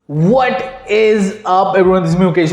What is up, everyone? This is me, Mukesh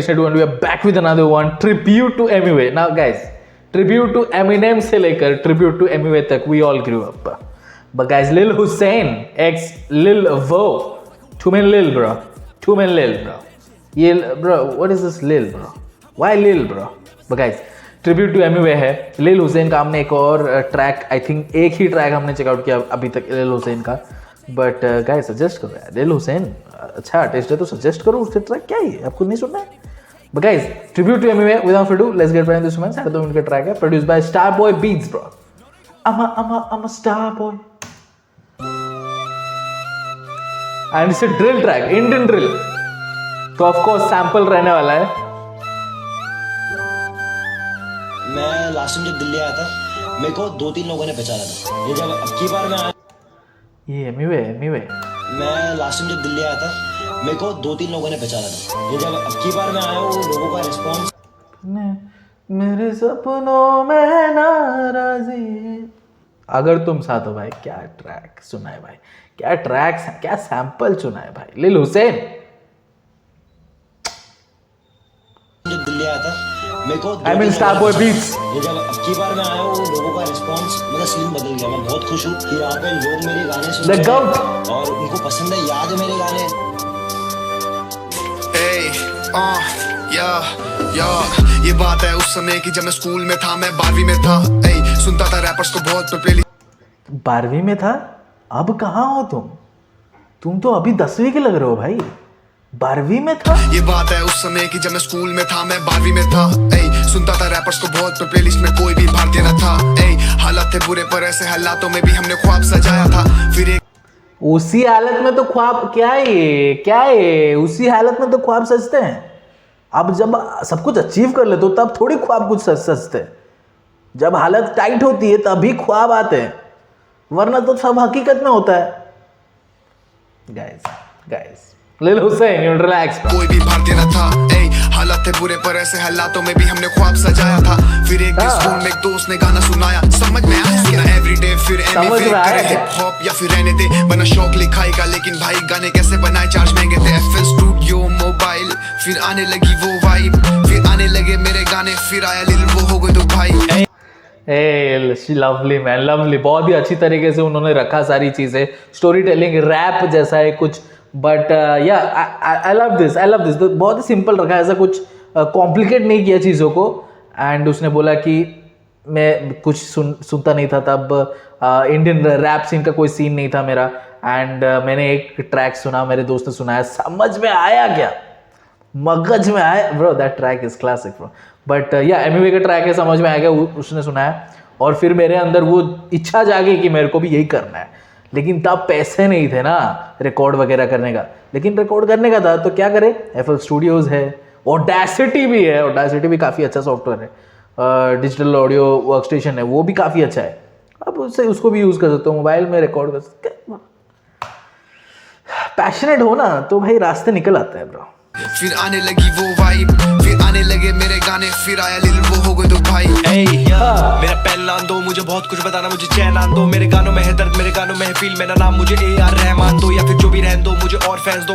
Naidu, and we are back with another one. Tribute to Emiway. Now, guys, tribute to Eminem से लेकर tribute to Emiway तक we all grew up. But guys, Lil Hussein ex Lil Vo, two men Lil, bro. Bro, what is this Lil, bro? Why Lil, bro? But guys, tribute to Emiway है. लिल हुसैन का हमने एक और track, I think एक ही track हमने checkout किया अभी तक लिल हुसैन का. बट गाइस सजेस्ट करो यार, लिल हुसैन अच्छा आर्टिस्ट है तो सजेस्ट करो उसके ट्रैक. क्या है आपको नहीं सुनना है? But guys tribute to Emiway, without further do let's get right into this man. 2.5 minute का ट्रैक है, produced by Starboy beats, bro. I'm a Starboy. And it's a drill track, Indian drill. तो of course sample रहने वाला है. मैं last time जब दिल्ली आया था, मेरे को 2-3 लोगों ने पहचाना था. ये जब अब की बार मैं आया, ये Emiway. मैं लास्ट टाइम जब दिल्ली आया था, मेरे को 2-3 लोगों ने पहचाना था. ये जब अब की बार मैं आया हूँ, लोगों का रिस्पॉन्स मेरे सपनों में नाराजी अगर तुम साथ हो भाई. क्या ट्रैक सुना है भाई, क्या ट्रैक, क्या सैंपल सुना है भाई. लिल हुसैन जब दिल्ली आया था, मेरे को आई मीन स्टारबॉय बीट्स. ये जब अब की बार मैं आया हूँ, लोगों का रिस्पॉन्स, मेरा सीन बदल गया. मैं बहुत खुश हूँ कि यहाँ पे लोग मेरे गाने सुन रहे हैं और उनको पसंद है. याद है मेरे गाने. ये बात है उस समय की जब मैं स्कूल में था, मैं 12वीं में था. सुनता था रैपर्स को बहुत, पर प्लेलिस्ट 12वीं में था. अब कहाँ हो तुम तो अभी 10वीं के लग रहे हो भाई. 12वीं में था. ये बात है उस समय की जब मैं स्कूल में था, मैं 12वीं में था. सुनता था रैपर्स को बहुत, पर प्लेलिस्ट में कोई भी भारतीय न था. हालात थे बुरे, पर ऐसे हालातों में भी हमने ख्वाब सजाया था. फिर एक उसी हालत में तो ख्वाब, क्या है उसी हालत में तो ख्वाब सजते हैं. अब जब सब कुछ अचीव कर लेते हो तब थोड़ी ख्वाब कुछ सजते हैं. जब हालत टाइट होती है तभी ख्वाब आते हैं, वरना तो सब हकीकत में होता है. गाइस लिल हुसैन, यू रिलैक्स. कोई भी भारतीय न था. हालात थे बुरे, पर ऐसे हालातों में भी हमने ख्वाब सजाया था. फिर एक दिन स्कूल में एक दोस्त ने गाना सुनाया, समझ में आया कि ना एवरीडे फिर हिप हॉप या फिर रहने दे. बना शौक लिखाई का, लेकिन भाई गाने कैसे बनाए, चार्ज महंगे थे. FL स्टूडियो मोबाइल, फिर आने लगी वो वाइब, फिर आने लगे मेरे गाने, फिर आया लिल वो हो गए तो भाई. Lovely man, lovely. बहुत ही अच्छी तरीके से उन्होंने रखा सारी चीजें. स्टोरी टेलिंग रैप जैसा है कुछ. बट या आई लव दिस. तो बहुत ही सिंपल रखा है, ऐसा कुछ कॉम्प्लिकेट नहीं किया चीज़ों को. एंड उसने बोला कि मैं कुछ सुनता नहीं था तब, इंडियन रैप सीन का कोई सीन नहीं था मेरा. एंड मैंने एक ट्रैक सुना, मेरे दोस्त ने सुनाया, समझ में आया, क्या मगज में आया. Bro that track is classic bro. But या Emiway का ट्रैक है, समझ में आ गया, उसने सुनाया. और फिर मेरे अंदर वो इच्छा जागी कि मेरे को भी यही करना है. लेकिन तब पैसे नहीं थे ना रिकॉर्ड वगैरह करने का. लेकिन रिकॉर्ड करने का था तो क्या करे, FL स्टूडियोज है, ऑडेसिटी भी है. ऑडेसिटी भी काफ़ी अच्छा सॉफ्टवेयर है, डिजिटल ऑडियो वर्क स्टेशन है, वो भी काफ़ी अच्छा है. अब उसको भी यूज़ कर सकते हो, मोबाइल में रिकॉर्ड कर सकते. पैशनेट हो ना तो भाई रास्ते निकल आते हैं ब्रो. फिर आने लगी वो वाइब, फिर आने लगे मेरे गाने, फिर आया लिल वो हो गए तो भाई. मेरा पहला दो, मुझे बहुत कुछ बताना, मुझे चैन आन दो. मेरे गानों में है दर्द, मेरे गानों में है फील. मेरा नाम मुझे AR रहमान दो, या फिर जो भी रहने दो, मुझे और फैंस दो.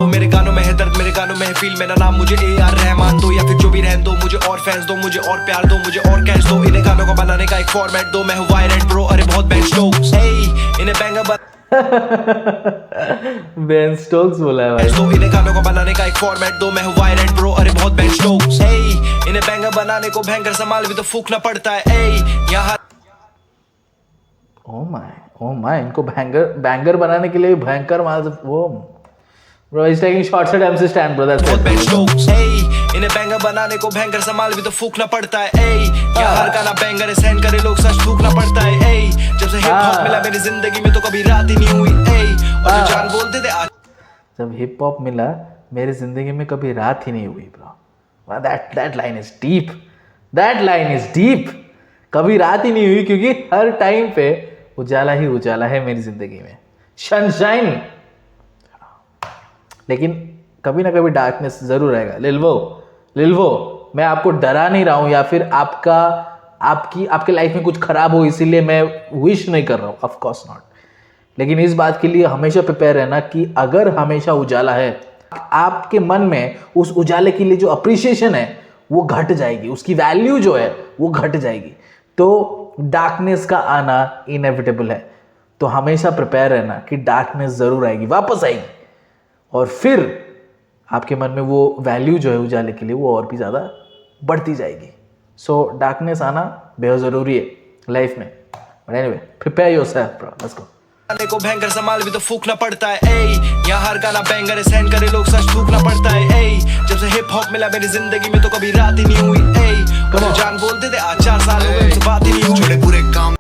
मेरे गानों में है दर्द, मेरे गानों में है फील. मेरा नाम मुझे AR रहमान दो, या फिर जो भी रहने दो, मुझे और फैंस दो, मुझे और प्यार दो, मुझे और कैश दो. इन्हें गानों को बनाने का एक फॉर्मेट दो. मैं हूँ वायरेंट ब्रो, अरे बहुत बेन स्टोक्स. इन्हें बैंगर बेन स्टोक्स बोला है भाई. तो इन्हें गानों को बनाने का एक फॉर्मेट दो. मैं हूँ वायरेंट ब्रो, अरे बहुत बेन स्टोक्स. इन्हें बैंगर बनाने को भयंकर संभाल भी तो फूकना पड़ता है. यहाँ ओ माय इनको बैंगर बनाने के लिए भयंकर माल. वो Bro, he's taking shots at MC Stan, bro. That's it. इन्हें बैंगर बनाने को भयंकर संभाल भी तो फूकना पड़ता है. यहाँ हर गाना बैंगर है, सहन करे लोग, सच फूकना पड़ता है. जब से हिप हॉप मिला मेरी जिंदगी में तो कभी रात ही नहीं हुई. और जो जान बोलते थे आज, जब हिप हॉप मिला मेरी जिंदगी में कभी रात ही नहीं हुई bro. That line is deep. That line is deep. कभी रात ही नहीं हुई क्योंकि हर टाइम पे उजाला ही उजाला है मेरी जिंदगी में, सनशाइन. लेकिन कभी ना कभी डार्कनेस जरूर रहेगा. लिल्वो, मैं आपको डरा नहीं रहा हूं या फिर आपके लाइफ में कुछ खराब हो इसीलिए मैं विश नहीं कर रहा हूं. Of course not. लेकिन इस बात के लिए हमेशा प्रिपेयर रहना कि अगर हमेशा उजाला है, आपके मन में उस उजाले के लिए जो अप्रिसिएशन है वो घट जाएगी, उसकी वैल्यू जो है वो घट जाएगी। तो डार्कनेस का आना इनएविटेबल है, तो हमेशा प्रिपेयर रहना कि डार्कनेस ज़रूर आएगी, वापस आएगी, और फिर आपके मन में वो वैल्यू जो है उजाले के लिए वो और भी ज़्यादा बढ़ती जाएगी। सो डार्कनेस आना बेहद ज़रूरी है लाइफ में। But anyway, prepare yourself bro, let's go. गाने को भयंकर संभाल भी तो फूकना पड़ता है, ए यहाँ हर गाना बैंगर है, सहन करे लोग सच थूकना पड़ता है, ए जब से हिप हॉप मिला मेरी जिंदगी में तो कभी रात ही नहीं हुई, ए जो जान बोलते थे आज 4 साल हो गए उनसे बात ही नहीं हुई, छोड़े बुरे काम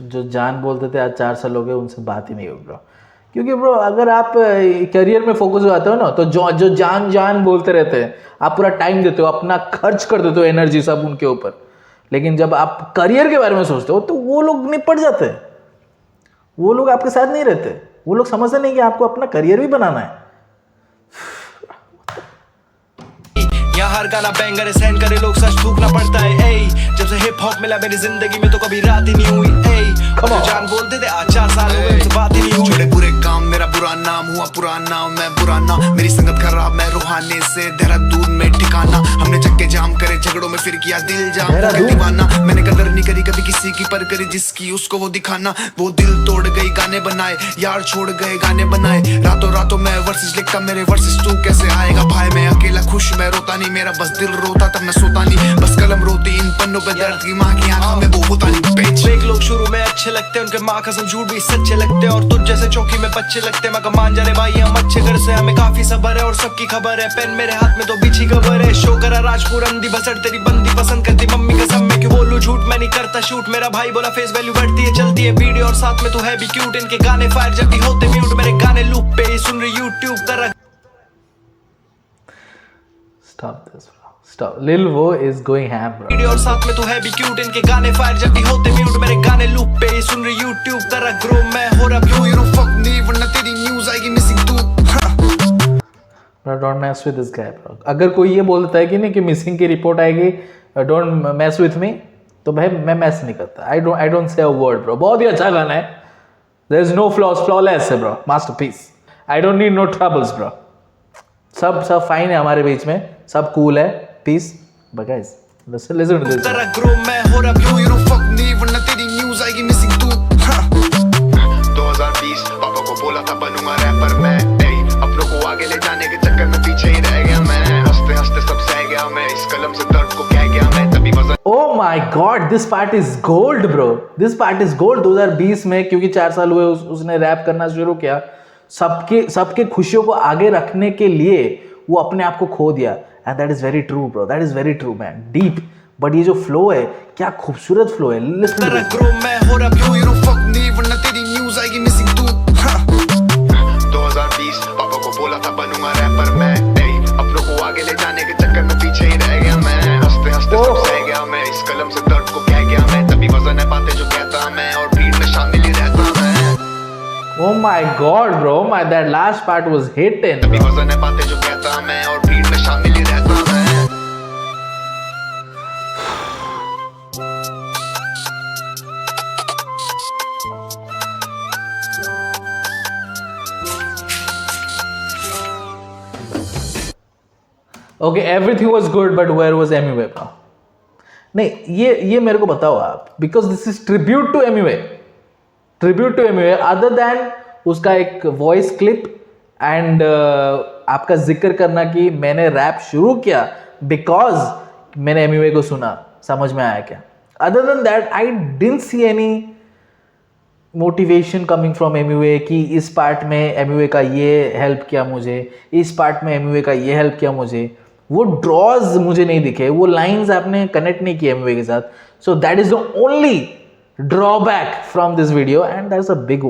जो जान बोलते थे आज 4 साल हो गए उनसे बात ही नहीं हुई ब्रो। क्योंकि ब्रो अगर आप करियर में फोकस हो जाते हो ना, तो जो जान बोलते रहते हैं, आप पूरा टाइम देते हो, अपना खर्च कर देते हो, एनर्जी सब उनके ऊपर, लेकिन जब आप करियर के बारे में सोचते हो तो वो लोग निपट जाते हैं, वो लोग आपके साथ नहीं रहते, वो लोग समझते नहीं कि आपको अपना करियर भी बनाना है। यहाँ हर गाना बैंगर है, सहन करे लोग सच थूकना पड़ता है, ए जब से हिप हॉप मिला मेरी जिंदगी में तो कभी रात ही नहीं हुई, ए जो जान बोलते थे आज 4 साल हो गए उनसे बात ही नहीं हुई, छोड़े बुरे काम मेरा बुरा नाम हुआ पुराना, मैं पुराना मेरी संगत खराब, मैं रूहानी से देहरादून में ठिकाना, हमने चक्के जाम करे झगड़ों में फिर किया दिल जाम हो गया दीवाना, मैंने कदर नहीं करी कभी किसी की पर करी जिसकी उसको वो दिखाना, वो दिल तोड़ गई गाने बनाए, यार छोड़ गए गाने बनाए, रातों रातों मैं वर्सेस लिखता, मेरे वर्सेस तू कैसे आएगा भाई, मैं अकेला खुश मैं रोता नहीं, मेरा बस दिल रोता तब मैं सोता नहीं, बस कलम रोती इन पन्नों पे दर्द की माँ की आंखों में वो होता नहीं पेच। फेक लोग शुरू में अच्छे लगते हैं, उनके माँ कसम झूठ भी सच्चे लगते हैं, और तुझ जैसे चौकी में बच्चे लगते हैं, मैं मान जाने भाई हम अच्छे घर से, हमें काफी सबर है और सबकी खबर है, पेन मेरे हाथ में तो बिछी खबर है, शो करा राजपुर अंधी बसड़ तेरी बंदी पसंद करती मम्मी कसम, मैं क्यों बोलूं झूठ मैं नहीं करता शूट, मेरा भाई बोला फेस वैल्यू बढ़ती है चलती है वीडियो, और साथ में तू है भी क्यूट, इनके गाने फायर जब भी होते म्यूट, मेरे गाने लूप पे ही सुन रही यूट्यूब कर। Stop this bro, stop. Lil Wo is going ham bro. Video और साथ में तू है भी क्यूट, इनके गाने फायर जब भी होते म्यूट, मेरे गाने लूप पे ही सुन रही यूट्यूब कर ग्रो, मैं हो रहा ब्लू, यू फक मी वरना तेरी न्यूज़ आएगी मिसिंग तू। Bro, don't mess with this guy bro. अगर कोई ये बोलता है कि नहीं कि मिसिंग की रिपोर्ट आएगी, don't mess with me, तो भाई मैं मैस नहीं करता। I don't say a word bro. बहुत ही अच्छा गाना है, there is no flaws, flawless है bro, masterpiece. I don't need no troubles bro. सब फाइन है हमारे बीच में, सब कूल है, peace. But guys, listen to this. तेरा ग्रो मैं हो रहा ब्लू, यू फक मी वरना तेरी न्यूज़ आएगी मिसिंग तू। 2020 पापा को बोला था बनूंगा रैपर मैं, अपनों को आगे ले जाने के चक्कर में पीछे ही रह गया मैं, हंसते हंसते सब सह गया मैं, इस कलम से दर्द को कह गया मैं, तभी वजन। Oh my God, this part is gold bro. This part is gold. 2020 में क्योंकि 4 साल हुए उसने रैप करना शुरू किया, सबके खुशियों को आगे रखने के लिए वो अपने आप को खो दिया, and that is very true bro, that is very true man, deep. But ये जो फ्लो है, क्या खूबसूरत फ्लो है, लिसन टू दिस। ग्रो मैं हो रहा ब्लू, यू फक मी वरना तेरी न्यूज़ आएगी मिसिंग तू। 2020 पापा को बोला था बनूंगा रैपर मैं, अपनों को आगे ले जाने के चक्कर में पीछे ही रह गया मैं, हंसते हंसते सब सह गया मैं, इस कलम से दर्द को कह गया मैं, तभी वजन है बातें जो कहता मैं, और भीड़ में शामिल ही रहता मैं। Oh my God bro, that last part was hitting. तभी वजन है बातें जो कहता मैं, और भीड़ में शामिल ही रहता मैं। Okay, everything was good, but where was MUA bro? नहीं, ये मेरे को बताओ आप, because this is tribute to MUA. Tribute to MUA, other than उसका एक वॉइस क्लिप एंड आपका जिक्र करना कि मैंने रैप शुरू किया बिकॉज मैंने MUA को सुना, समझ में आया क्या? Other than that I didn't see any motivation coming from MUA कि इस पार्ट में MUA का ये हेल्प किया मुझे, इस पार्ट में MUA का ये हेल्प किया मुझे, वो ड्रॉज मुझे नहीं दिखे, वो लाइंस आपने कनेक्ट नहीं किए MUA के साथ, so that is the only drawback from this video, and that's a big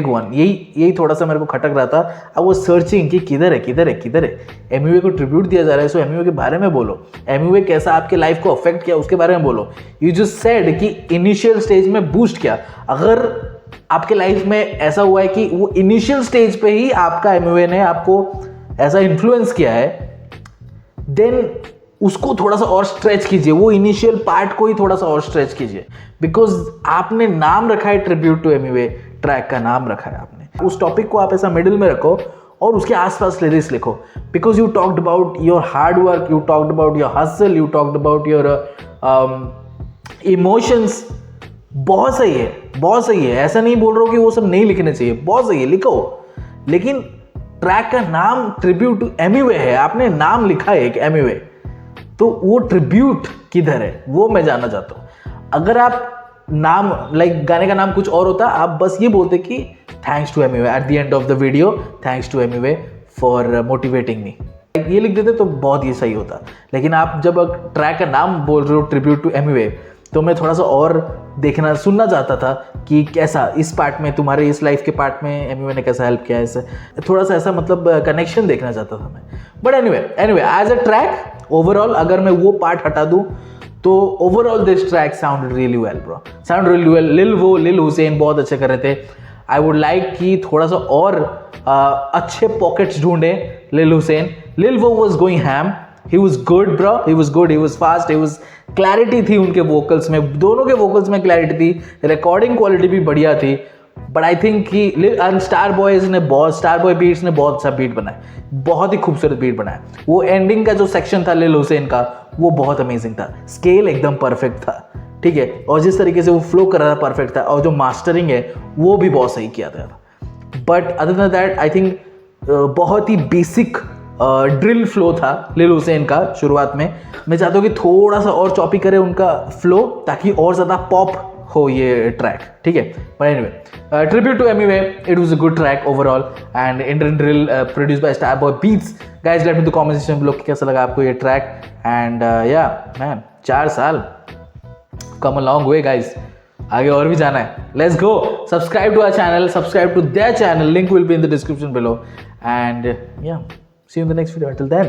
one. यही थोड़ा सा मेरे को खटक रहा था। अब वो सर्चिंग कि किधर है MUA को ट्रिब्यूट दिया जा रहा है, सो MUA के बारे में बोलो, MUA कैसा आपके लाइफ को अफेक्ट किया उसके बारे में बोलो। यू जस्ट सेड कि इनिशियल स्टेज में बूस्ट किया, अगर आपके लाइफ में ऐसा हुआ है कि वो इनिशियल स्टेज पे ही आपका MUA ने आपको ऐसा इन्फ्लुएंस किया है, देन उसको थोड़ा सा और स्ट्रेच कीजिए, वो इनिशियल पार्ट को ही थोड़ा सा और स्ट्रेच कीजिए, बिकॉज आपने नाम रखा है ट्रिब्यूट टू MUA। ट्रैक का नाम रखा है आपने। उस टॉपिक को आप ऐसा मिडिल में रखो और उसके आसपास लिरिक्स लिखो, because you talked about your hard work, you talked about your hustle, you talked about your emotions. बहुत सही है, बहुत सही है, ऐसा नहीं बोल रहा हूँ कि वो सब नहीं लिखने चाहिए, बहुत सही है, लिखो। लेकिन ट्रैक का नाम ट्रिब्यूट टू एमिवे है, आपने नाम लिखा है एक एमिवे, तो वो ट्रिब्यूट किधर है वो मैं जानना चाहता हूँ। अगर आप नाम लाइक गाने का नाम कुछ और होता, आप बस ये बोलते कि thanks to Emiway at the end of the video, thanks to Emiway for motivating me, ये लिख देते तो बहुत ही सही होता। लेकिन आप जब ट्रैक का नाम बोल रहे हो ट्रिब्यूट टू एमिवे, तो मैं थोड़ा सा और देखना सुनना चाहता था कि कैसा इस पार्ट में, तुम्हारे इस लाइफ के पार्ट में एमिवे ने कैसा हेल्प किया, ऐसे थोड़ा सा ऐसा मतलब कनेक्शन देखना चाहता था मैं। But anyway as a track overall अगर मैं वो पार्ट हटा दूँ तो overall this track sound really well bro, sound really well. Lil Hussain बहुत अच्छे कर रहे थे। आई वुड लाइक कि थोड़ा सा और अच्छे पॉकेट्स ढूंढे लिल हुसैन। लिल वो was going ham, he was good bro, he was good, he was fast, he was clarity थी उनके वोकल्स में, दोनों के वोकल्स में क्लैरिटी थी, रिकॉर्डिंग क्वालिटी भी बढ़िया थी। बट आई थिंक कि स्टार बॉय बीट्स ने बहुत अच्छा बीट बनाया, बहुत ही खूबसूरत बीट बनाया। वो एंडिंग का जो सेक्शन था लिल हुसैन का, वो बहुत अमेजिंग था, स्केल एकदम परफेक्ट था, ठीक है, और जिस तरीके से वो फ्लो कर रहा था परफेक्ट था, और जो मास्टरिंग है वो भी बहुत सही किया था। But other than that I think बहुत ही बेसिक ड्रिल फ्लो था लिल हुसैन का शुरुआत में। मैं चाहता हूँ कि थोड़ा सा और चॉपी करे उनका फ्लो, ताकि और ज़्यादा पॉप हो ये ट्रैक, ठीक है। But anyway tribute to Emiway, it was a good track overall and Indian drill produced by Star Boy Beats. Guys let me the comment section below कैसा लगा आपको ये ट्रैक। एंड या मैन 4 साल कम अ लॉन्ग वे गाइस, आगे और भी जाना है, let's go. Subscribe to our channel, subscribe to their channel, link will be in the description below. And yeah see you in the next video, until then